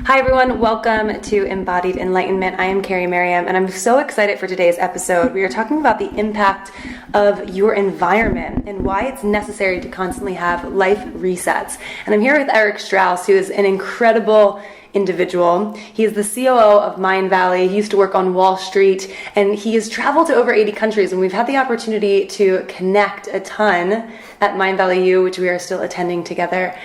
Hi everyone, welcome to Embodied Enlightenment. I am Carrie Merriam and I'm so excited for today's episode. We are talking about the impact of your environment and why it's necessary to constantly have life resets. And I'm here with Eric Strauss, who is an incredible individual. He is the COO of Mindvalley. He used to work on Wall Street and he has traveled to over 80 countries, and we've had the opportunity to connect a ton at Mindvalley U, which we are still attending together.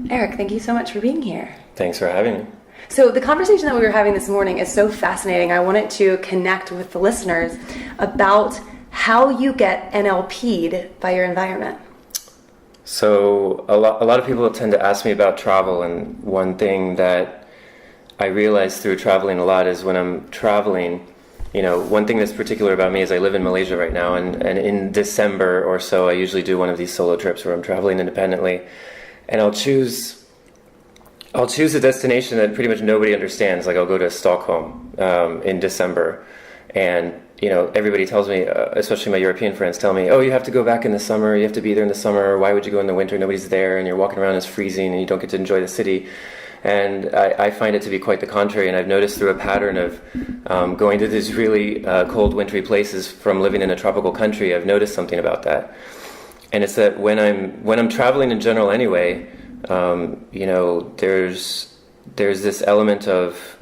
Eric, thank you so much for being here. Thanks for having me. So the conversation that we were having this morning is so fascinating. I wanted to connect with the listeners about how you get NLP'd by your environment. So a lot of people tend to ask me about travel, and one thing that I realize through traveling a lot is when I'm traveling, one thing that's particular about me is I live in Malaysia right now, and in December or so I usually do one of these solo trips where I'm traveling independently, and I'll choose a destination that pretty much nobody understands. Like I'll go to Stockholm in December, and everybody tells me, especially my European friends, tell me, oh, you have to go back in the summer, you have to be there in the summer, why would you go in the winter, nobody's there, and you're walking around, it's freezing, and you don't get to enjoy the city. And I find it to be quite the contrary, and I've noticed through a pattern of going to these really cold, wintry places from living in a tropical country, I've noticed something about that. And it's that when I'm traveling in general anyway, there's this element of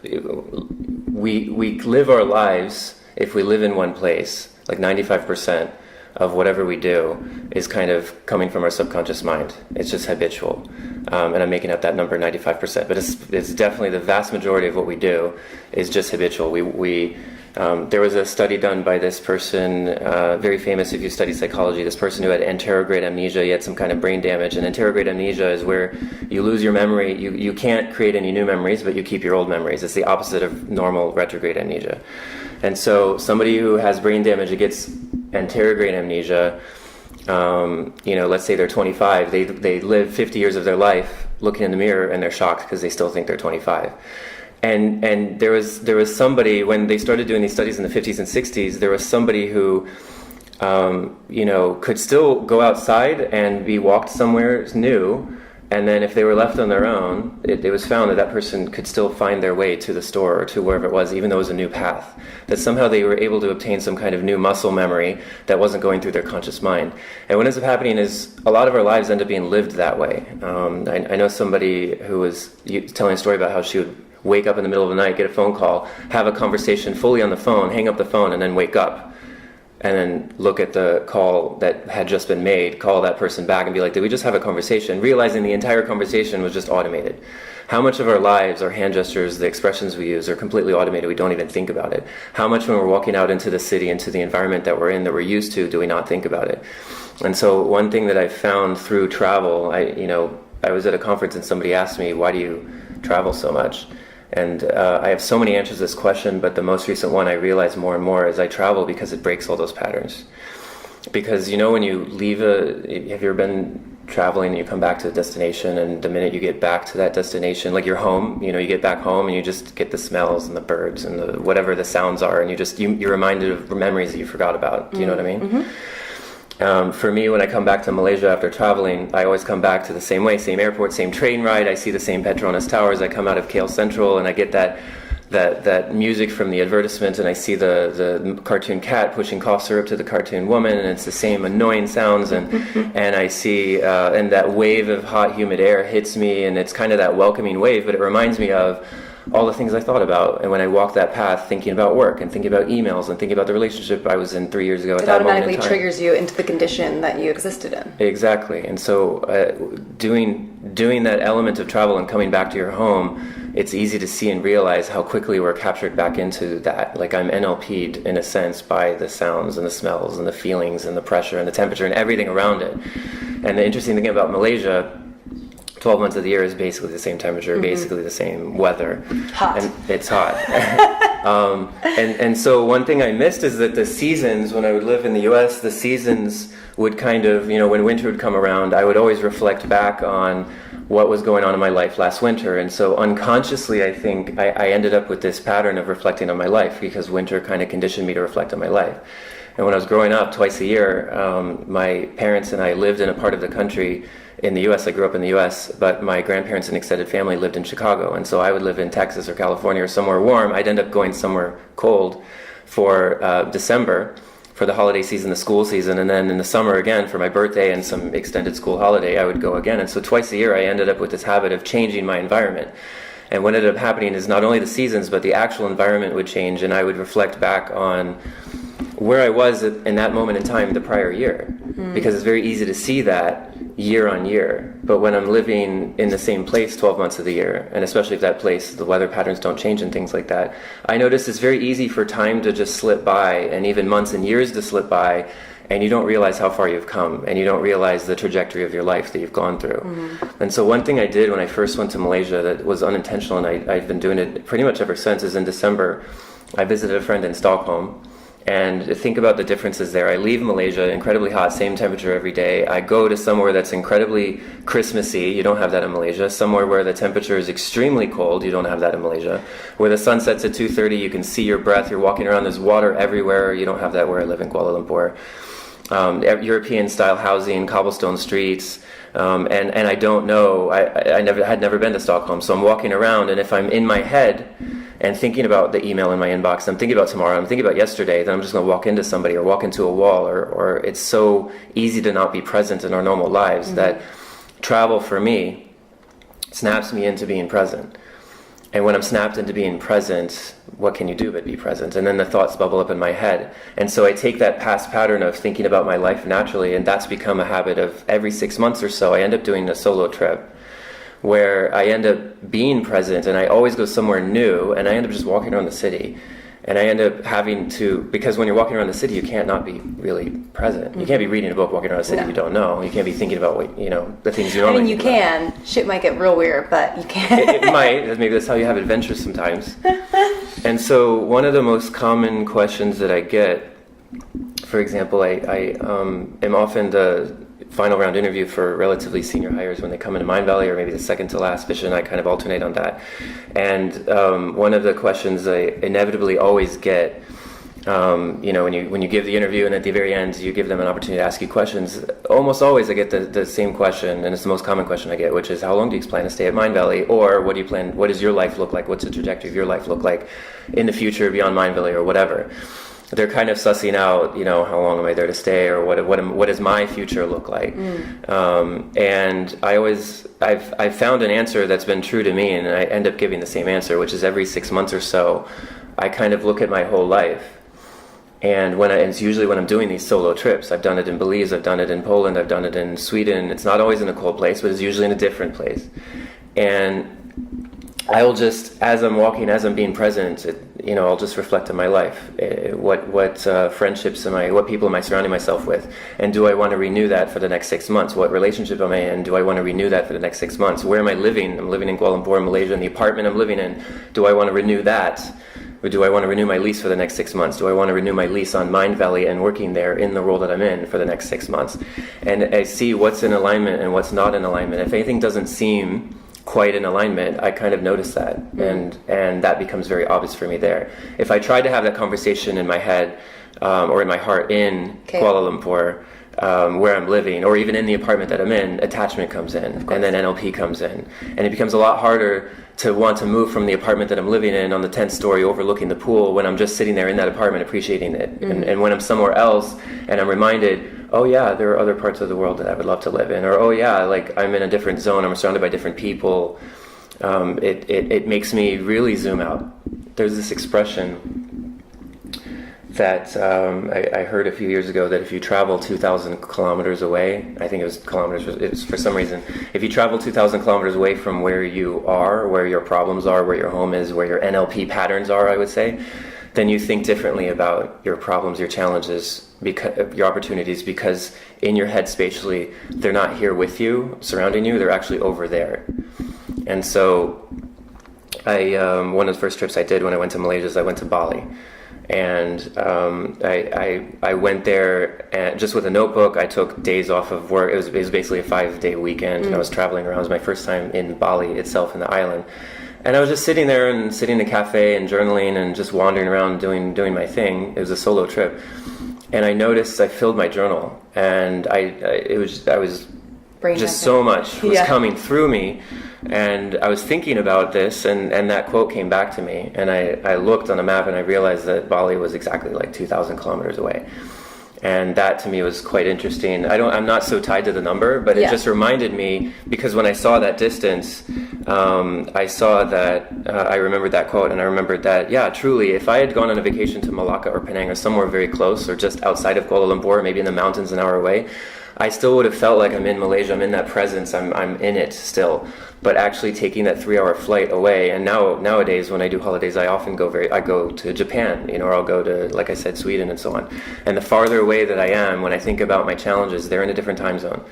we live our lives. If we live in one place, like 95% of whatever we do is kind of coming from our subconscious mind. It's just habitual, and I'm making up that number 95%, but it's definitely the vast majority of what we do is just habitual. There was a study done by this person, very famous if you study psychology, this person who had anterograde amnesia. He had some kind of brain damage, and anterograde amnesia is where you lose your memory. You can't create any new memories, but you keep your old memories. It's the opposite of normal retrograde amnesia. And so somebody who has brain damage, it gets anterograde amnesia, let's say they're 25, they live 50 years of their life looking in the mirror and they're shocked because they still think they're 25. And there was somebody, when they started doing these studies in the 50s and 60s, there was somebody who, could still go outside and be walked somewhere new. And then if they were left on their own, it was found that person could still find their way to the store or to wherever it was, even though it was a new path. That somehow they were able to obtain some kind of new muscle memory that wasn't going through their conscious mind. And what ends up happening is a lot of our lives end up being lived that way. I know somebody who was telling a story about how she would wake up in the middle of the night, get a phone call, have a conversation fully on the phone, hang up the phone, and then wake up. And then look at the call that had just been made, call that person back and be like, did we just have a conversation? Realizing the entire conversation was just automated. How much of our lives, our hand gestures, the expressions we use are completely automated? We don't even think about it. How much when we're walking out into the city, into the environment that we're in, that we're used to, do we not think about it? And so one thing that I found through travel, I was at a conference and somebody asked me, why do you travel so much? And I have so many answers to this question, but the most recent one I realize more and more is I travel because it breaks all those patterns. Because when you leave have you ever been traveling and you come back to a destination, and the minute you get back to that destination, like you're home, you get back home and you just get the smells and the birds and whatever the sounds are, and you're reminded of memories that you forgot about. Do you know what I mean? Mm-hmm. For me, when I come back to Malaysia after traveling, I always come back to the same way, same airport, same train ride. I see the same Petronas Towers. I come out of Kale Central and I get that music from the advertisement, and I see the cartoon cat pushing cough syrup to the cartoon woman, and it's the same annoying sounds, and I see and that wave of hot, humid air hits me, and it's kind of that welcoming wave, but it reminds me of all the things I thought about. And when I walk that path, thinking about work and thinking about emails and thinking about the relationship I was in 3 years ago at that moment in time. It automatically triggers you into the condition that you existed in. Exactly. And so doing that element of travel and coming back to your home, it's easy to see and realize how quickly we're captured back into that. Like I'm NLP'd in a sense by the sounds and the smells and the feelings and the pressure and the temperature and everything around it. And the interesting thing about Malaysia, 12 months of the year is basically the same temperature, basically the same weather. Hot. And it's hot. And so one thing I missed is that the seasons, when I would live in the US, the seasons would kind of, when winter would come around, I would always reflect back on what was going on in my life last winter. And so unconsciously, I think I ended up with this pattern of reflecting on my life, because winter kind of conditioned me to reflect on my life. And when I was growing up, twice a year, my parents and I lived in a part of the country in the U.S. I grew up in the U.S., but my grandparents and extended family lived in Chicago, and so I would live in Texas or California or somewhere warm. I'd end up going somewhere cold for December, for the holiday season, the school season, and then in the summer again for my birthday and some extended school holiday, I would go again. And so twice a year I ended up with this habit of changing my environment. And what ended up happening is not only the seasons, but the actual environment would change, and I would reflect back on where I was in that moment in time the prior year. Because it's very easy to see that year on year. But when I'm living in the same place 12 months of the year, and especially if that place, the weather patterns don't change and things like that, I notice it's very easy for time to just slip by, and even months and years to slip by, and you don't realize how far you've come, and you don't realize the trajectory of your life that you've gone through. And so one thing I did when I first went to Malaysia that was unintentional, and I've been doing it pretty much ever since, is in December, I visited a friend in Stockholm. And think about the differences there. I leave Malaysia, incredibly hot, same temperature every day. I go to somewhere that's incredibly Christmassy. You don't have that in Malaysia. Somewhere where the temperature is extremely cold. You don't have that in Malaysia. Where the sun sets at 2:30, you can see your breath. You're walking around. There's water everywhere. You don't have that where I live in Kuala Lumpur. European-style housing, cobblestone streets. And I don't know. I had never been to Stockholm. So I'm walking around, and if I'm in my head and thinking about the email in my inbox, I'm thinking about tomorrow, I'm thinking about yesterday, then I'm just going to walk into somebody or walk into a wall, or it's so easy to not be present in our normal lives that travel for me snaps me into being present. And when I'm snapped into being present, what can you do but be present? And then the thoughts bubble up in my head. And so I take that past pattern of thinking about my life naturally, and that's become a habit of every 6 months or so, I end up doing a solo trip where I end up being present, and I always go somewhere new, and I end up just walking around the city. And I end up having to, because when you're walking around the city, you can't not be really present. You can't be reading a book walking around a city you don't know. You can't be thinking about what, the things you normally think can. Shit might get real weird, but you can. It might. Maybe that's how you have adventures sometimes. And so one of the most common questions that I get, for example, I am often the final round interview for relatively senior hires when they come into Mindvalley, or maybe the second to last. Fish and I kind of alternate on that. And one of the questions I inevitably always get, when you give the interview and at the very end you give them an opportunity to ask you questions, almost always I get the same question, and it's the most common question I get, which is, how long do you plan to stay at Mindvalley? Or what does your life look like? What's the trajectory of your life look like in the future beyond Mindvalley or whatever? They're kind of sussing out, how long am I there to stay, or what does my future look like? And I've found an answer that's been true to me, and I end up giving the same answer, which is every 6 months or so, I kind of look at my whole life. And it's usually when I'm doing these solo trips. I've done it in Belize, I've done it in Poland, I've done it in Sweden. It's not always in a cold place, but it's usually in a different place. And I will just, as I'm walking, as I'm being present, I'll just reflect on my life. What friendships what people am I surrounding myself with? And do I want to renew that for the next 6 months? What relationship am I in? Do I want to renew that for the next 6 months? Where am I living? I'm living in Kuala Lumpur, Malaysia, in the apartment I'm living in. Do I want to renew that? Or do I want to renew my lease for the next 6 months? Do I want to renew my lease on Mindvalley and working there in the role that I'm in for the next 6 months? And I see what's in alignment and what's not in alignment. If anything doesn't seem quite in alignment, I kind of notice that, and that becomes very obvious for me there. If I try to have that conversation in my head or in my heart in Kuala Lumpur, where I'm living, or even in the apartment that I'm in, attachment comes in, and then NLP comes in, and it becomes a lot harder to want to move from the apartment that I'm living in on the 10th story overlooking the pool when I'm just sitting there in that apartment appreciating it. And when I'm somewhere else and I'm reminded, oh yeah, there are other parts of the world that I would love to live in, or oh yeah, like I'm in a different zone, I'm surrounded by different people, it makes me really zoom out. There's this expression that I heard a few years ago, that if you travel 2,000 kilometers away, I think it was kilometers, it's for some reason, if you travel 2,000 kilometers away from where you are, where your problems are, where your home is, where your NLP patterns are, I would say, then you think differently about your problems, your challenges, your opportunities, because in your head spatially, they're not here with you, surrounding you, they're actually over there. And so one of the first trips I did when I went to Malaysia is I went to Bali. And I went there and just with a notebook. I took days off of work. It was basically a 5-day weekend, and I was traveling around. It was my first time in Bali itself, in the island. And I was just sitting there and sitting in a cafe and journaling and just wandering around doing my thing. It was a solo trip. And I noticed I filled my journal, and I was just so much was coming through me. And I was thinking about this, and that quote came back to me. And I looked on the map, and I realized that Bali was exactly like 2,000 kilometers away. And that to me was quite interesting. I'm not so tied to the number, but it just reminded me, because when I saw that distance, I saw that, I remembered that quote, and I remembered that, truly, if I had gone on a vacation to Malacca or Penang or somewhere very close, or just outside of Kuala Lumpur, maybe in the mountains an hour away, I still would have felt like I'm in Malaysia, I'm in that presence, I'm in it still. But actually taking that 3-hour flight away, and nowadays when I do holidays, I often I go to Japan, or I'll go to, like I said, Sweden and so on. And the farther away that I am, when I think about my challenges, they're in a different time zone.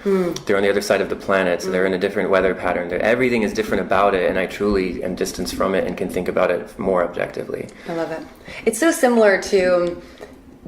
They're on the other side of the planet, so they're in a different weather pattern. Everything is different about it, and I truly am distanced from it and can think about it more objectively. I love it. It's so similar to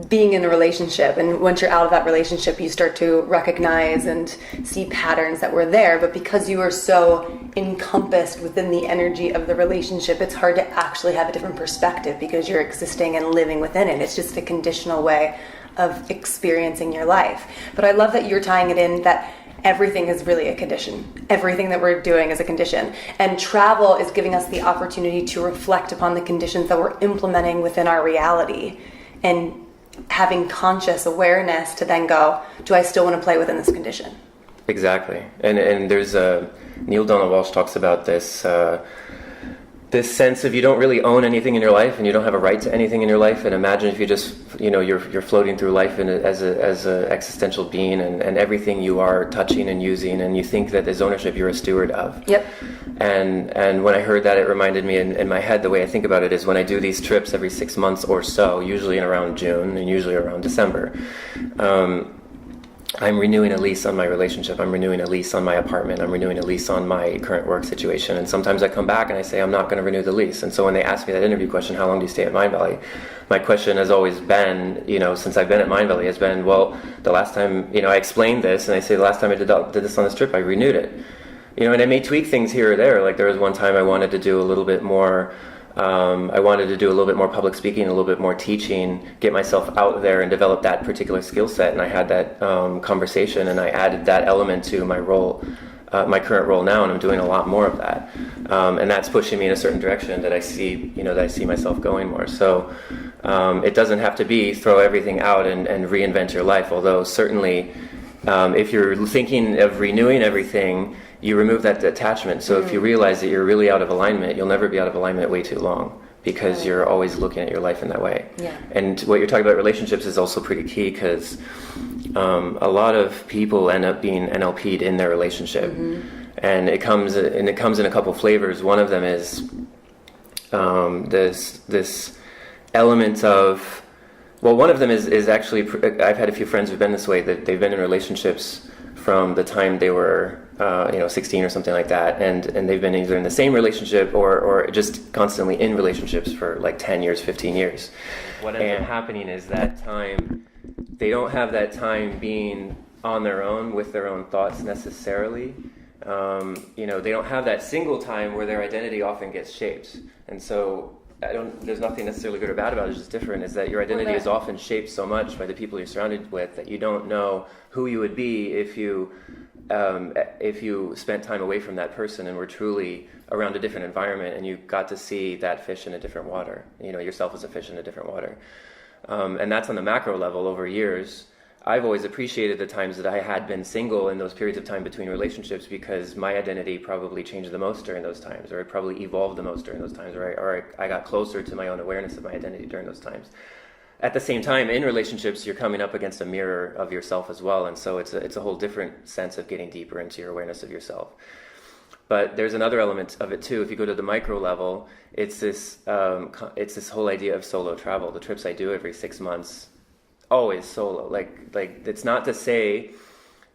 being in a relationship, and once you're out of that relationship, you start to recognize and see patterns that were there, but because you are so encompassed within the energy of the relationship, it's hard to actually have a different perspective because you're existing and living within it. It's just a conditional way of experiencing your life. But I love that you're tying it in that everything is really a condition. Everything that we're doing is a condition. And travel is giving us the opportunity to reflect upon the conditions that we're implementing within our reality, and having conscious awareness to then go, do I still want to play within this condition? Exactly. And there's Neil Donald Walsh talks about this this sense of you don't really own anything in your life, and you don't have a right to anything in your life. And imagine if you just, you're floating through life as a existential being, and everything you are touching and using, and you think that there's ownership you're a steward of. Yep. And when I heard that, it reminded me in my head, the way I think about it is when I do these trips every 6 months or so, usually in around June and usually around December, I'm renewing a lease on my relationship. I'm renewing a lease on my apartment. I'm renewing a lease on my current work situation. And sometimes I come back and I say, I'm not going to renew the lease. And so when they ask me that interview question, how long do you stay at Mindvalley? My question has always been, since I've been at Mindvalley, has been, well, the last time, I explained this, and I say the last time I did this on this trip, I renewed it. And I may tweak things here or there. Like there was one time I wanted to do a little bit more public speaking, a little bit more teaching, get myself out there and develop that particular skill set. And I had that conversation, and I added that element to my role, my current role now, and I'm doing a lot more of that. And that's pushing me in a certain direction that I see, that I see myself going more. So it doesn't have to be throw everything out and reinvent your life. Although certainly, if you're thinking of renewing everything, you remove that attachment. So if you realize that you're really out of alignment, you'll never be out of alignment way too long, because you're always looking at your life in that way. Yeah. And what you're talking about relationships is also pretty key, because a lot of people end up being NLP'd in their relationship. And it comes in a couple flavors. One of them is this element of, one of them is actually, I've had a few friends who've been this way, that they've been in relationships from the time they were 16 or something like that, and they've been either in the same relationship or just constantly in relationships for like 10 years, 15 years. What ends up happening is that time, they don't have that time being on their own with their own thoughts necessarily. They don't have that single time where their identity often gets shaped. And so there's nothing necessarily good or bad about it, it's just different, is that your identity is often shaped so much by the people you're surrounded with that you don't know who you would be if you spent time away from that person and were truly around a different environment, and you got to see that fish in a different water, yourself as a fish in a different water. And that's on the macro level over years. I've always appreciated the times that I had been single in those periods of time between relationships, because my identity probably changed the most during those times, or it probably evolved the most during those times, or I got closer to my own awareness of my identity during those times. At the same time, in relationships, you're coming up against a mirror of yourself as well, and so it's a whole different sense of getting deeper into your awareness of yourself. But there's another element of it too. If you go to the micro level, it's this whole idea of solo travel. The trips I do every 6 months, always solo. Like it's not to say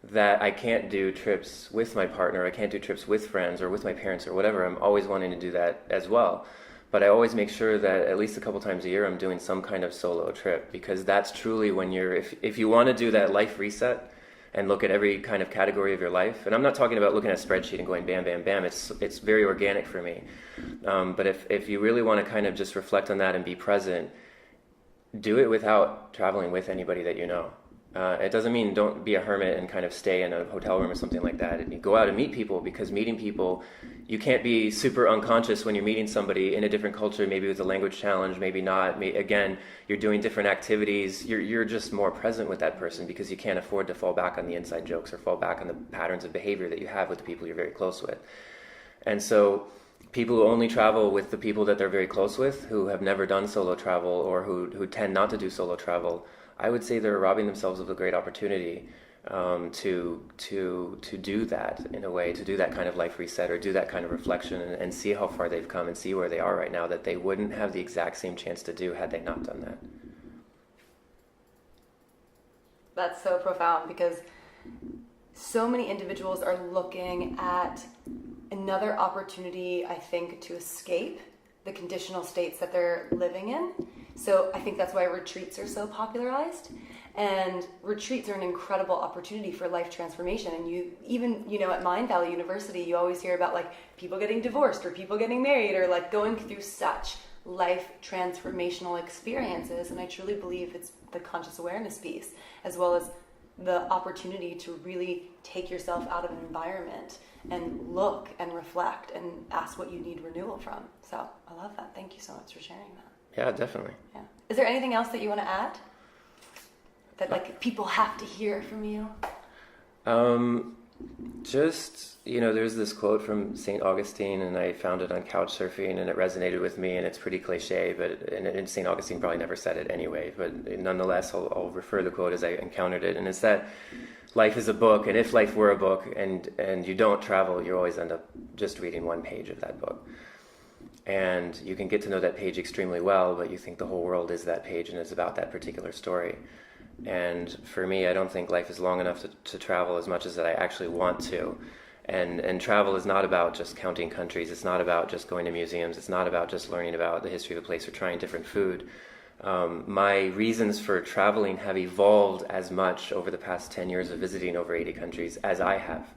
that I can't do trips with my partner, I can't do trips with friends or with my parents or whatever. I'm always wanting to do that as well. But I always make sure that at least a couple times a year I'm doing some kind of solo trip, because that's truly when if you want to do that life reset and look at every kind of category of your life, and I'm not talking about looking at a spreadsheet and going bam, bam, bam, it's very organic for me. But if you really want to kind of just reflect on that and be present, do it without traveling with anybody that you know. It doesn't mean don't be a hermit and kind of stay in a hotel room or something like that. And you go out and meet people, because meeting people, you can't be super unconscious when you're meeting somebody in a different culture, maybe with a language challenge, maybe not. Again, you're doing different activities. You're just more present with that person, because you can't afford to fall back on the inside jokes or fall back on the patterns of behavior that you have with the people you're very close with. And so people who only travel with the people that they're very close with, who have never done solo travel, or who tend not to do solo travel, I would say they're robbing themselves of a great opportunity to do that in a way, to do that kind of life reset, or do that kind of reflection, and see how far they've come and see where they are right now, that they wouldn't have the exact same chance to do had they not done that. That's so profound, because so many individuals are looking at another opportunity, I think, to escape the conditional states that they're living in. So I think that's why retreats are so popularized. And retreats are an incredible opportunity for life transformation. And at Mindvalley University, you always hear about like people getting divorced or people getting married, or like going through such life transformational experiences. And I truly believe it's the conscious awareness piece, as well as the opportunity to really take yourself out of an environment and look and reflect and ask what you need renewal from. So I love that. Thank you so much for sharing that. Yeah, definitely. Yeah. Is there anything else that you want to add that like people have to hear from you? There's this quote from St. Augustine, and I found it on couch surfing, and it resonated with me, and it's pretty cliche, and St. Augustine probably never said it anyway, but nonetheless, I'll refer the quote as I encountered it, and it's that life is a book, and if life were a book and you don't travel, you always end up just reading one page of that book. And you can get to know that page extremely well, but you think the whole world is that page and it's about that particular story. And for me, I don't think life is long enough to travel as much as that I actually want to. And travel is not about just counting countries. It's not about just going to museums. It's not about just learning about the history of a place or trying different food. My reasons for traveling have evolved as much over the past 10 years of visiting over 80 countries as I have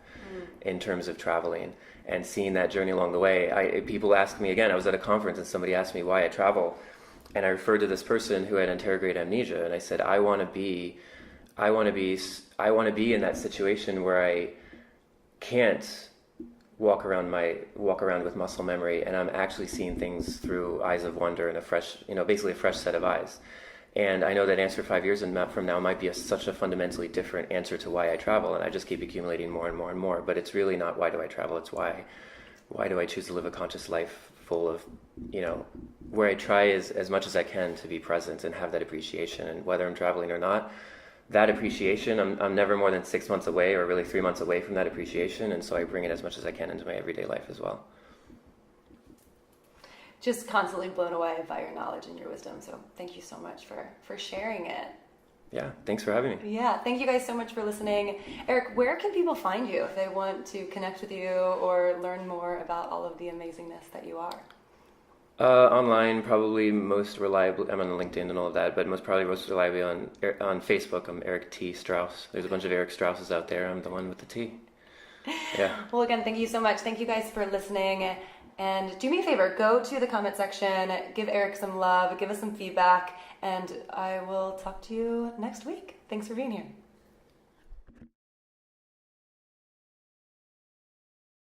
in terms of traveling and seeing that journey along the way. People ask me, again, I was at a conference and somebody asked me why I travel. And I referred to this person who had interrogate amnesia, and I said, I want to be in that situation where I can't walk around with muscle memory, and I'm actually seeing things through eyes of wonder and basically a fresh set of eyes. And I know that answer 5 years from now might be such a fundamentally different answer to why I travel, and I just keep accumulating more and more and more. But it's really not why do I travel, it's why do I choose to live a conscious life full of, where I try as much as I can to be present and have that appreciation. And whether I'm traveling or not, that appreciation, I'm never more than 6 months away, or really 3 months away from that appreciation. And so I bring it as much as I can into my everyday life as well. Just constantly blown away by your knowledge and your wisdom. So thank you so much for sharing it. Yeah, thanks for having me. Yeah, thank you guys so much for listening. Eric, where can people find you if they want to connect with you or learn more about all of the amazingness that you are? Online, probably most reliably. I'm on LinkedIn and all of that, but most reliably on Facebook. I'm Eric T Strauss. There's a bunch of Eric Strausses out there. I'm the one with the T. Yeah. Well, again, thank you so much. Thank you guys for listening. And do me a favor, go to the comment section, give Eric some love, give us some feedback, and I will talk to you next week. Thanks for being here.